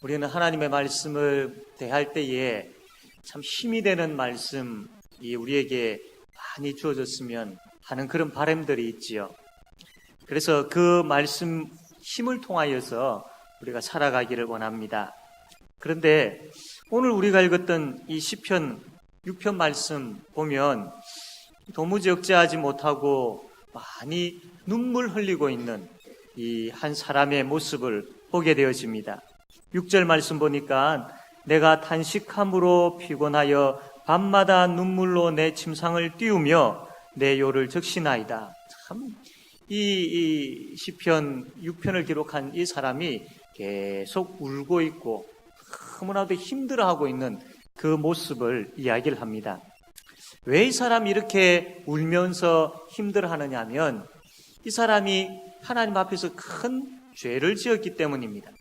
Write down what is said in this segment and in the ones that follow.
우리는 하나님의 말씀을 대할 때에 참 힘이 되는 말씀이 우리에게 많이 주어졌으면 하는 그런 바람들이 있지요. 그래서 그 말씀 힘을 통하여서 우리가 살아가기를 원합니다. 그런데 오늘 우리가 읽었던 이 시편 6편 말씀 보면 도무지 억제하지 못하고 많이 눈물 흘리고 있는 이 한 사람의 모습을 보게 되어집니다. 6절 말씀 보니까 내가 탄식함으로 피곤하여 밤마다 눈물로 내 침상을 띄우며 내 요를 적시나이다. 참 이 시편 6편을 기록한 이 사람이 계속 울고 있고 너무나도 힘들어하고 있는 그 모습을 이야기를 합니다. 왜 이 사람이 이렇게 울면서 힘들어하느냐 하면 이 사람이 하나님 앞에서 큰 죄를 지었기 때문입니다.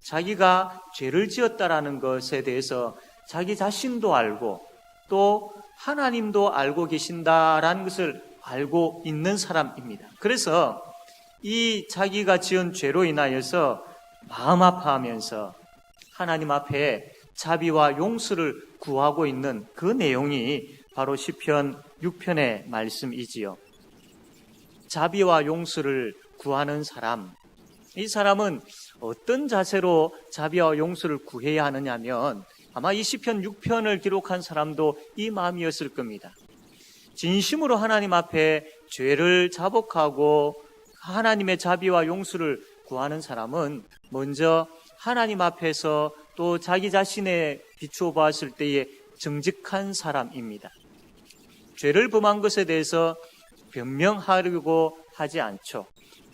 자기가 죄를 지었다라는 것에 대해서 자기 자신도 알고 또 하나님도 알고 계신다라는 것을 알고 있는 사람입니다. 그래서 이 자기가 지은 죄로 인하여서 마음 아파하면서 하나님 앞에 자비와 용서를 구하고 있는 그 내용이 바로 시편 6편의 말씀이지요. 자비와 용서를 구하는 사람, 이 사람은 어떤 자세로 자비와 용서를 구해야 하느냐면 아마 이 시편 6편을 기록한 사람도 이 마음이었을 겁니다. 진심으로 하나님 앞에 죄를 자복하고 하나님의 자비와 용서를 구하는 사람은 먼저 하나님 앞에서 또 자기 자신에 비추어 보았을 때에 정직한 사람입니다. 죄를 범한 것에 대해서 변명하려고 하지 않죠.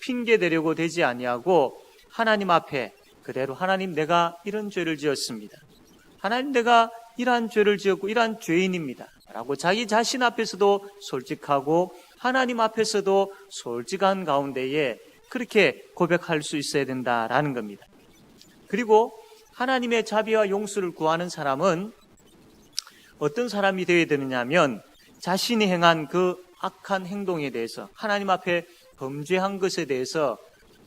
핑계대려고 되지 아니하고 하나님 앞에 그대로 하나님 내가 이런 죄를 지었습니다. 하나님 내가 이러한 죄를 지었고 이러한 죄인입니다. 라고 자기 자신 앞에서도 솔직하고 하나님 앞에서도 솔직한 가운데에 그렇게 고백할 수 있어야 된다라는 겁니다. 그리고 하나님의 자비와 용서를 구하는 사람은 어떤 사람이 되어야 되느냐 하면 자신이 행한 그 악한 행동에 대해서 하나님 앞에 범죄한 것에 대해서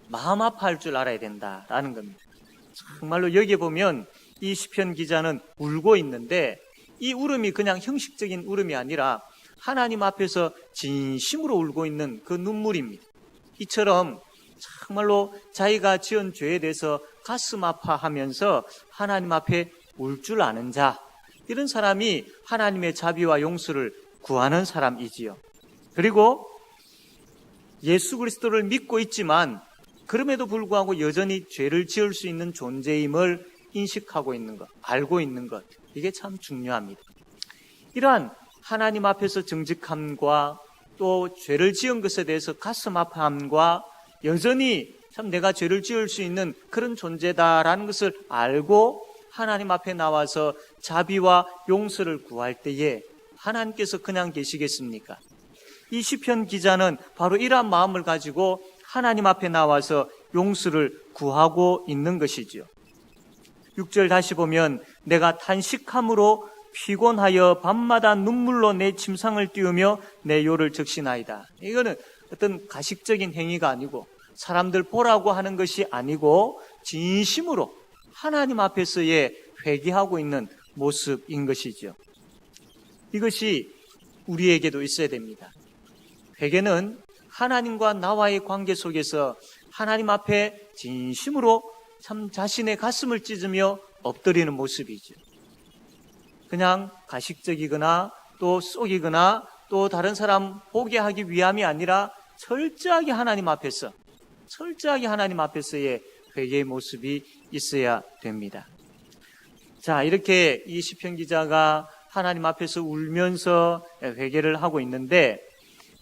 마음 아파할 줄 알아야 된다라는 겁니다. 정말로 여기에 보면 이 시편 기자는 울고 있는데 이 울음이 그냥 형식적인 울음이 아니라 하나님 앞에서 진심으로 울고 있는 그 눈물입니다. 이처럼 정말로 자기가 지은 죄에 대해서 가슴 아파하면서 하나님 앞에 울 줄 아는 자, 이런 사람이 하나님의 자비와 용서를 구하는 사람이지요. 그리고 예수 그리스도를 믿고 있지만 그럼에도 불구하고 여전히 죄를 지을 수 있는 존재임을 인식하고 있는 것, 알고 있는 것, 이게 참 중요합니다. 이러한 하나님 앞에서 정직함과 또 죄를 지은 것에 대해서 가슴 아파함과 여전히 참 내가 죄를 지을 수 있는 그런 존재다라는 것을 알고 하나님 앞에 나와서 자비와 용서를 구할 때에 하나님께서 그냥 계시겠습니까? 이 시편 기자는 바로 이러한 마음을 가지고 하나님 앞에 나와서 용서를 구하고 있는 것이지요. 6절 다시 보면 내가 탄식함으로 피곤하여 밤마다 눈물로 내 침상을 띄우며 내 요를 적시나이다. 이거는 어떤 가식적인 행위가 아니고 사람들 보라고 하는 것이 아니고 진심으로 하나님 앞에서의 회개하고 있는 모습인 것이죠. 이것이 우리에게도 있어야 됩니다. 회개는 하나님과 나와의 관계 속에서 하나님 앞에 진심으로 참 자신의 가슴을 찢으며 엎드리는 모습이죠. 그냥 가식적이거나 또 속이거나 또 다른 사람 보게 하기 위함이 아니라 철저하게 하나님 앞에서의 회개의 모습이 있어야 됩니다. 자, 이렇게 이 시편 기자가 하나님 앞에서 울면서 회개를 하고 있는데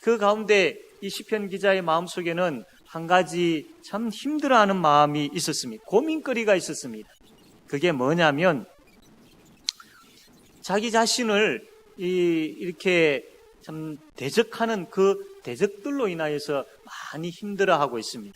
그 가운데 이 시편 기자의 마음속에는 한 가지 참 힘들어하는 마음이 있었습니다. 고민거리가 있었습니다. 그게 뭐냐면 자기 자신을 이렇게 참 대적하는 그 대적들로 인하여서 많이 힘들어하고 있습니다.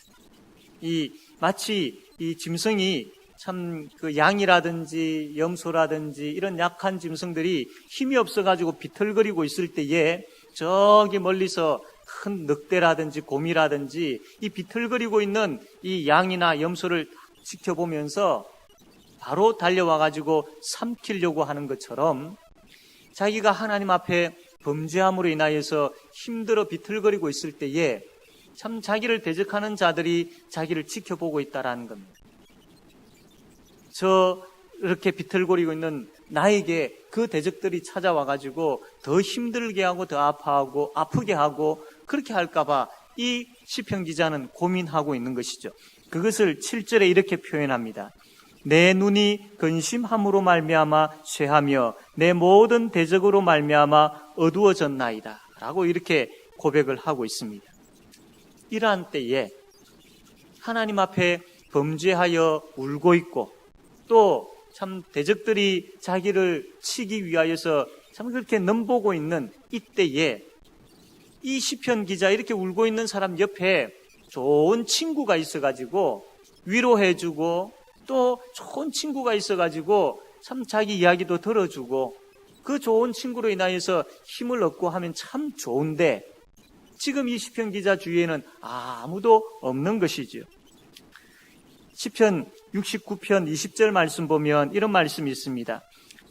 마치 이 짐승이 참 그 양이라든지 염소라든지 이런 약한 짐승들이 힘이 없어가지고 비틀거리고 있을 때에 저기 멀리서 큰 늑대라든지 곰이라든지 이 비틀거리고 있는 이 양이나 염소를 지켜보면서 바로 달려와 가지고 삼키려고 하는 것처럼 자기가 하나님 앞에 범죄함으로 인하여서 힘들어 비틀거리고 있을 때에 참 자기를 대적하는 자들이 자기를 지켜보고 있다라는 겁니다. 이렇게 비틀거리고 있는 나에게 그 대적들이 찾아와 가지고 더 힘들게 하고 더 아파하고 아프게 하고 그렇게 할까봐 이 시편 기자는 고민하고 있는 것이죠. 그것을 7절에 이렇게 표현합니다. 내 눈이 근심함으로 말미암아 쇠하며 내 모든 대적으로 말미암아 어두워졌나이다 라고 이렇게 고백을 하고 있습니다. 이러한 때에 하나님 앞에 범죄하여 울고 있고 또 참 대적들이 자기를 치기 위하여서 참 그렇게 넘보고 있는 이때에 이 시편 기자 이렇게 울고 있는 사람 옆에 좋은 친구가 있어가지고 위로해주고 또 좋은 친구가 있어가지고 참 자기 이야기도 들어주고 그 좋은 친구로 인하여서 힘을 얻고 하면 참 좋은데 지금 이 시편 기자 주위에는 아무도 없는 것이죠. 시편 69편 20절 말씀 보면 이런 말씀이 있습니다.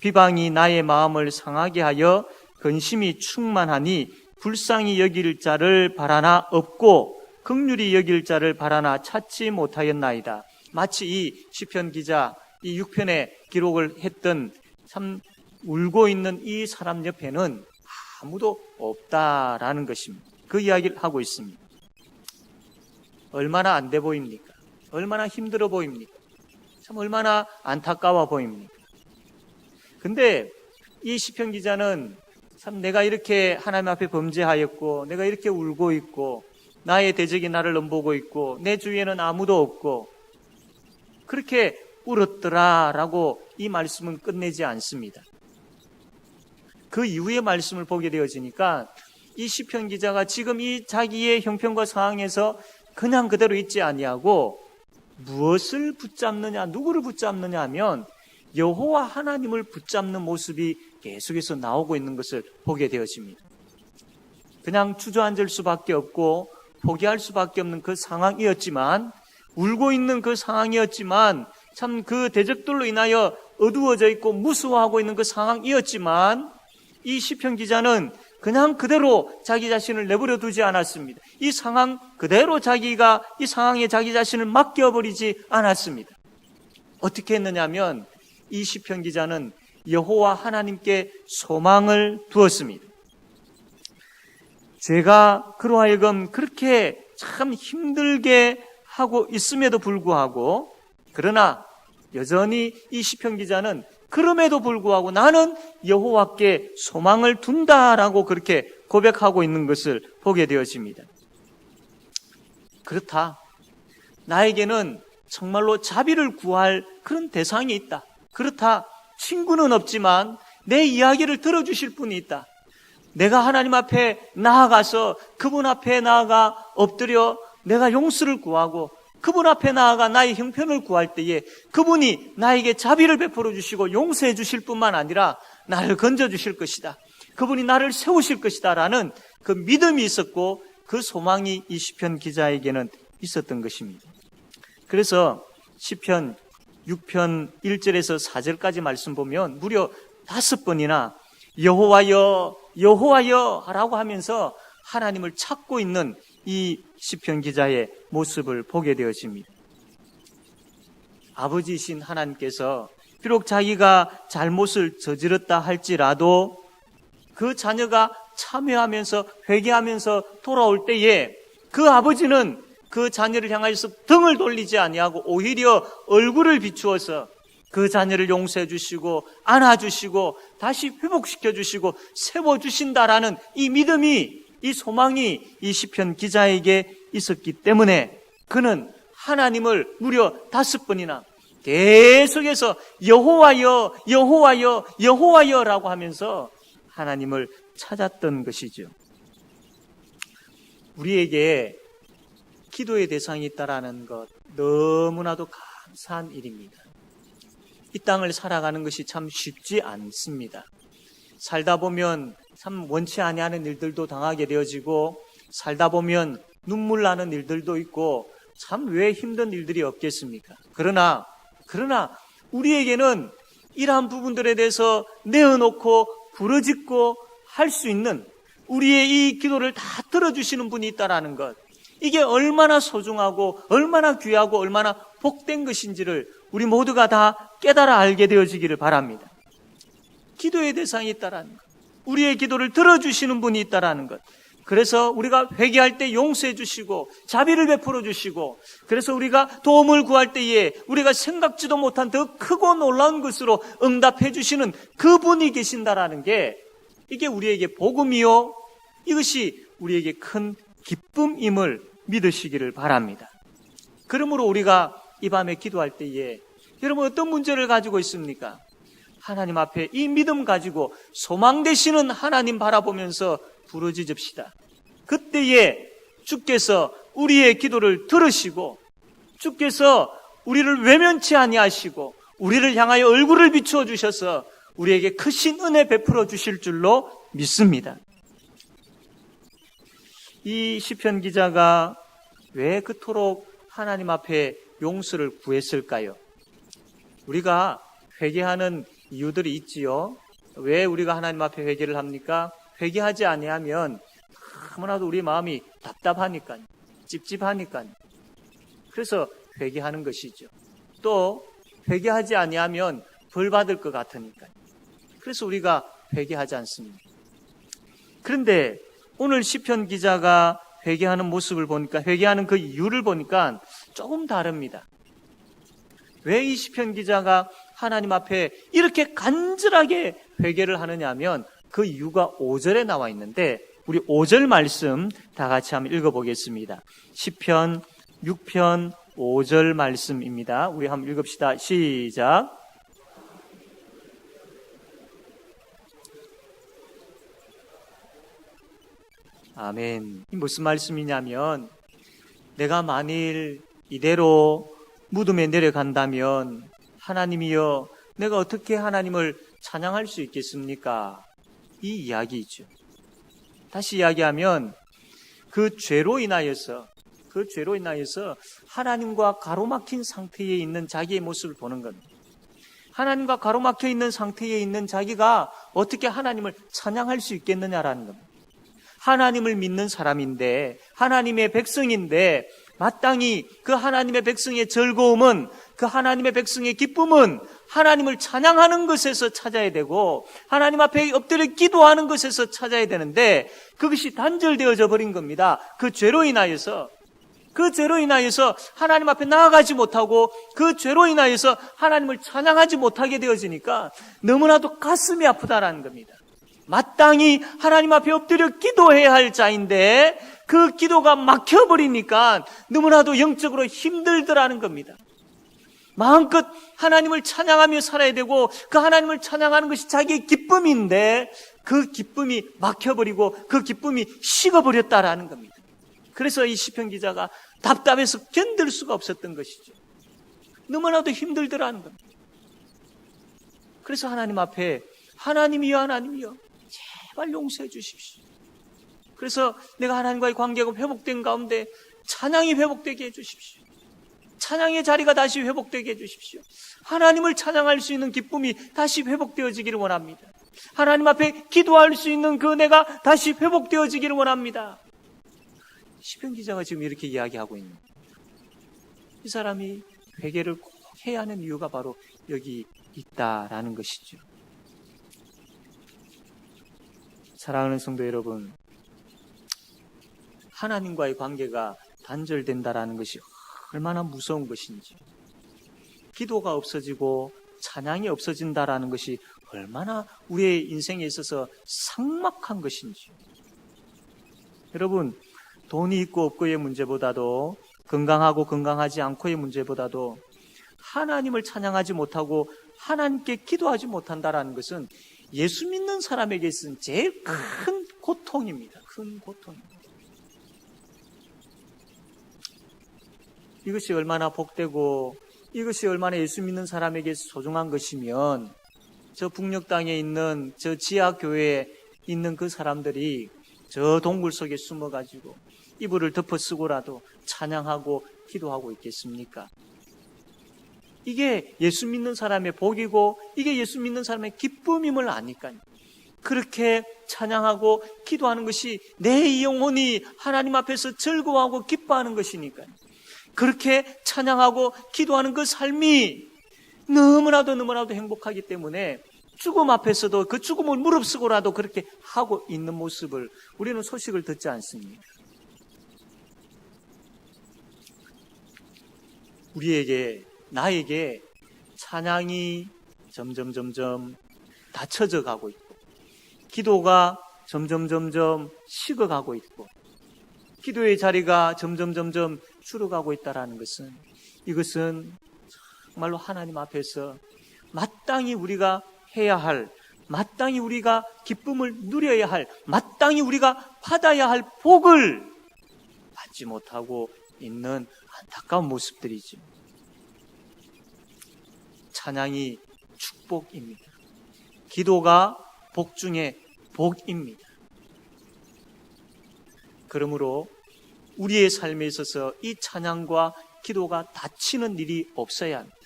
비방이 나의 마음을 상하게 하여 근심이 충만하니 불쌍히 여길 자를 바라나 없고 긍휼히 여길 자를 바라나 찾지 못하였나이다. 마치 이 시편 기자 이 6편에 기록을 했던 참 울고 있는 이 사람 옆에는 아무도 없다라는 것입니다. 그 이야기를 하고 있습니다. 얼마나 안 돼 보입니까? 얼마나 힘들어 보입니까? 참 얼마나 안타까워 보입니까? 근데 이 시편 기자는 참 내가 이렇게 하나님 앞에 범죄하였고 내가 이렇게 울고 있고 나의 대적이 나를 넘보고 있고 내 주위에는 아무도 없고 그렇게 울었더라라고 이 말씀은 끝내지 않습니다. 그 이후의 말씀을 보게 되어지니까 이 시편 기자가 지금 이 자기의 형편과 상황에서 그냥 그대로 있지 아니하고 무엇을 붙잡느냐, 누구를 붙잡느냐 하면 여호와 하나님을 붙잡는 모습이 계속해서 나오고 있는 것을 보게 되어집니다. 그냥 주저앉을 수밖에 없고 포기할 수밖에 없는 그 상황이었지만 울고 있는 그 상황이었지만 참 그 대적들로 인하여 어두워져 있고 무서워하고 있는 그 상황이었지만 이 시편 기자는 그냥 그대로 자기 자신을 내버려 두지 않았습니다. 이 상황 그대로 자기가 이 상황에 자기 자신을 맡겨버리지 않았습니다. 어떻게 했느냐면 이 시편 기자는 여호와 하나님께 소망을 두었습니다. 제가 그로 하여금 그렇게 참 힘들게 하고 있음에도 불구하고 그러나 여전히 이 시편 기자는 그럼에도 불구하고 나는 여호와께 소망을 둔다라고 그렇게 고백하고 있는 것을 보게 되어집니다. 그렇다. 나에게는 정말로 자비를 구할 그런 대상이 있다. 그렇다. 친구는 없지만 내 이야기를 들어주실 분이 있다. 내가 하나님 앞에 나아가서 그분 앞에 나아가 엎드려 내가 용서를 구하고 그분 앞에 나아가 나의 형편을 구할 때에 그분이 나에게 자비를 베풀어 주시고 용서해 주실 뿐만 아니라 나를 건져 주실 것이다. 그분이 나를 세우실 것이다 라는 그 믿음이 있었고 그 소망이 이 시편 기자에게는 있었던 것입니다. 그래서 시편 6편 1절에서 4절까지 말씀 보면 무려 5번이나 여호와여 여호와여 라고 하면서 하나님을 찾고 있는 이 시편 기자의 모습을 보게 되어집니다. 아버지이신 하나님께서 비록 자기가 잘못을 저질렀다 할지라도 그 자녀가 참회하면서 회개하면서 돌아올 때에 그 아버지는 그 자녀를 향하여서 등을 돌리지 아니하고 오히려 얼굴을 비추어서 그 자녀를 용서해 주시고 안아주시고 다시 회복시켜 주시고 세워주신다라는 이 믿음이 이 소망이 이 시편 기자에게 있었기 때문에 그는 하나님을 무려 5번이나 계속해서 여호와여 여호와여 여호와여 라고 하면서 하나님을 찾았던 것이죠. 우리에게 기도의 대상이 있다라는 것 너무나도 감사한 일입니다. 이 땅을 살아가는 것이 참 쉽지 않습니다. 살다 보면 참 원치 아니하는 일들도 당하게 되어지고 살다 보면 눈물 나는 일들도 있고 참 왜 힘든 일들이 없겠습니까? 그러나 우리에게는 이러한 부분들에 대해서 내어놓고 부르짖고 할 수 있는 우리의 이 기도를 다 들어주시는 분이 있다라는 것, 이게 얼마나 소중하고 얼마나 귀하고 얼마나 복된 것인지를 우리 모두가 다 깨달아 알게 되어지기를 바랍니다. 기도의 대상이 있다라는 것, 우리의 기도를 들어주시는 분이 있다라는 것, 그래서 우리가 회개할 때 용서해 주시고 자비를 베풀어 주시고, 그래서 우리가 도움을 구할 때에 우리가 생각지도 못한 더 크고 놀라운 것으로 응답해 주시는 그분이 계신다라는 게, 이게 우리에게 복음이요, 이것이 우리에게 큰 기쁨임을 믿으시기를 바랍니다. 그러므로 우리가 이 밤에 기도할 때에 여러분 어떤 문제를 가지고 있습니까? 하나님 앞에 이 믿음 가지고 소망 되시는 하나님 바라보면서 부르짖읍시다. 그때에 주께서 우리의 기도를 들으시고 주께서 우리를 외면치 아니하시고 우리를 향하여 얼굴을 비추어 주셔서 우리에게 크신 은혜 베풀어 주실 줄로 믿습니다. 이 시편 기자가 왜 그토록 하나님 앞에 용서를 구했을까요? 우리가 회개하는 이유들이 있지요. 왜 우리가 하나님 앞에 회개를 합니까? 회개하지 아니하면 너무나도 우리 마음이 답답하니까요. 찝찝하니까요. 그래서 회개하는 것이죠. 또 회개하지 아니하면 벌 받을 것 같으니까요. 그래서 우리가 회개하지 않습니다. 그런데 오늘 시편 기자가 회개하는 모습을 보니까, 회개하는 그 이유를 보니까 조금 다릅니다. 왜 이 시편 기자가 하나님 앞에 이렇게 간절하게 회개를 하느냐 하면 그 이유가 5절에 나와 있는데, 우리 5절 말씀 다 같이 한번 읽어보겠습니다. 시편 6편 5절 말씀입니다. 우리 한번 읽읍시다. 시작. 아멘. 이 무슨 말씀이냐면, 내가 만일 이대로 무덤에 내려간다면 하나님이여, 내가 어떻게 하나님을 찬양할 수 있겠습니까? 이 이야기이죠. 다시 이야기하면 그 죄로 인하여서 하나님과 가로막힌 상태에 있는 자기의 모습을 보는 겁니다. 하나님과 가로막혀 있는 상태에 있는 자기가 어떻게 하나님을 찬양할 수 있겠느냐라는 겁니다. 하나님을 믿는 사람인데, 하나님의 백성인데, 마땅히 그 하나님의 백성의 즐거움은, 그 하나님의 백성의 기쁨은 하나님을 찬양하는 것에서 찾아야 되고, 하나님 앞에 엎드려 기도하는 것에서 찾아야 되는데, 그것이 단절되어져 버린 겁니다. 그 죄로 인하여서 하나님 앞에 나아가지 못하고, 그 죄로 인하여서 하나님을 찬양하지 못하게 되어지니까 너무나도 가슴이 아프다라는 겁니다. 마땅히 하나님 앞에 엎드려 기도해야 할 자인데 그 기도가 막혀버리니까 너무나도 영적으로 힘들더라는 겁니다. 마음껏 하나님을 찬양하며 살아야 되고, 그 하나님을 찬양하는 것이 자기의 기쁨인데 그 기쁨이 막혀버리고 그 기쁨이 식어버렸다라는 겁니다. 그래서 이 시편 기자가 답답해서 견딜 수가 없었던 것이죠. 너무나도 힘들더라는 겁니다. 그래서 하나님 앞에 하나님이여 제발 용서해 주십시오. 그래서 내가 하나님과의 관계가 회복된 가운데 찬양이 회복되게 해주십시오. 찬양의 자리가 다시 회복되게 해주십시오. 하나님을 찬양할 수 있는 기쁨이 다시 회복되어지기를 원합니다. 하나님 앞에 기도할 수 있는 그 은혜가 다시 회복되어지기를 원합니다. 시편 기자가 지금 이렇게 이야기하고 있는 거예요. 이 사람이 회개를 꼭 해야 하는 이유가 바로 여기 있다라는 것이죠. 사랑하는 성도 여러분, 하나님과의 관계가 단절된다라는 것이 얼마나 무서운 것인지, 기도가 없어지고 찬양이 없어진다라는 것이 얼마나 우리의 인생에 있어서 삭막한 것인지. 여러분, 돈이 있고 없고의 문제보다도, 건강하고 건강하지 않고의 문제보다도 하나님을 찬양하지 못하고 하나님께 기도하지 못한다라는 것은 예수 믿는 사람에게 있어서는 제일 큰 고통입니다. 큰 고통입니다. 이것이 얼마나 복되고 이것이 얼마나 예수 믿는 사람에게 소중한 것이면, 저 북녘 땅에 있는 저 지하 교회에 있는 그 사람들이 저 동굴 속에 숨어가지고 이불을 덮어 쓰고라도 찬양하고 기도하고 있겠습니까? 이게 예수 믿는 사람의 복이고 이게 예수 믿는 사람의 기쁨임을 아니까요. 그렇게 찬양하고 기도하는 것이 내 영혼이 하나님 앞에서 즐거워하고 기뻐하는 것이니까요. 그렇게 찬양하고 기도하는 그 삶이 너무나도 행복하기 때문에 죽음 앞에서도 그 죽음을 무릅쓰고라도 그렇게 하고 있는 모습을 우리는 소식을 듣지 않습니다. 나에게 찬양이 점점 낮춰져 가고 있고 기도가 점점 식어가고 있고 기도의 자리가 점점 줄어가고 있다는 것은 이것은 정말로 하나님 앞에서 마땅히 우리가 해야 할, 마땅히 우리가 기쁨을 누려야 할, 마땅히 우리가 받아야 할 복을 받지 못하고 있는 안타까운 모습들이죠. 찬양이 축복입니다. 기도가 복 중에 복입니다. 그러므로 우리의 삶에 있어서 이 찬양과 기도가 다치는 일이 없어야 합니다.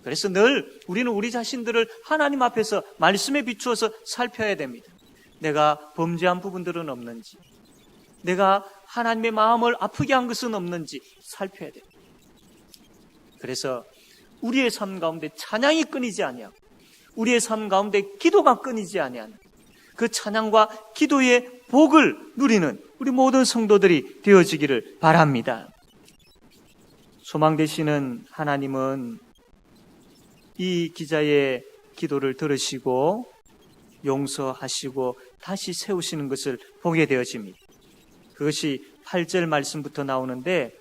그래서 늘 우리는 우리 자신들을 하나님 앞에서 말씀에 비추어서 살펴야 됩니다. 내가 범죄한 부분들은 없는지, 내가 하나님의 마음을 아프게 한 것은 없는지 살펴야 됩니다. 그래서 우리의 삶 가운데 찬양이 끊이지 아니하고 우리의 삶 가운데 기도가 끊이지 아니하는 그 찬양과 기도의 복을 누리는 우리 모든 성도들이 되어지기를 바랍니다. 소망 되시는 하나님은 이 기자의 기도를 들으시고 용서하시고 다시 세우시는 것을 보게 되어집니다. 그것이 8절 말씀부터 나오는데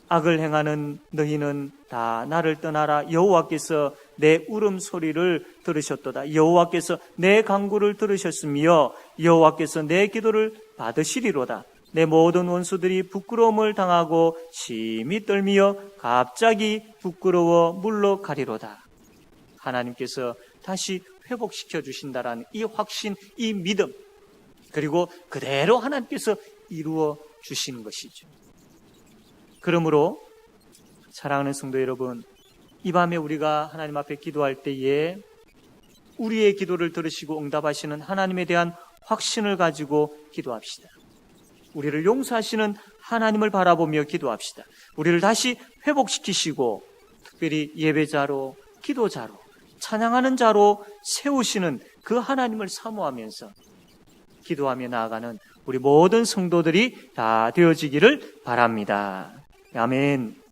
악을 행하는 너희는 다 나를 떠나라. 여호와께서 내 울음소리를 들으셨도다. 여호와께서 내 간구를 들으셨으며 여호와께서 내 기도를 받으시리로다. 내 모든 원수들이 부끄러움을 당하고 심히 떨미어 갑자기 부끄러워 물러가리로다. 하나님께서 다시 회복시켜 주신다라는 이 확신, 이 믿음, 그리고 그대로 하나님께서 이루어 주시는 것이죠. 그러므로 사랑하는 성도 여러분, 이 밤에 우리가 하나님 앞에 기도할 때에 우리의 기도를 들으시고 응답하시는 하나님에 대한 확신을 가지고 기도합시다. 우리를 용서하시는 하나님을 바라보며 기도합시다. 우리를 다시 회복시키시고 특별히 예배자로, 기도자로, 찬양하는 자로 세우시는 그 하나님을 사모하면서 기도하며 나아가는 우리 모든 성도들이 다 되어지기를 바랍니다. 아멘.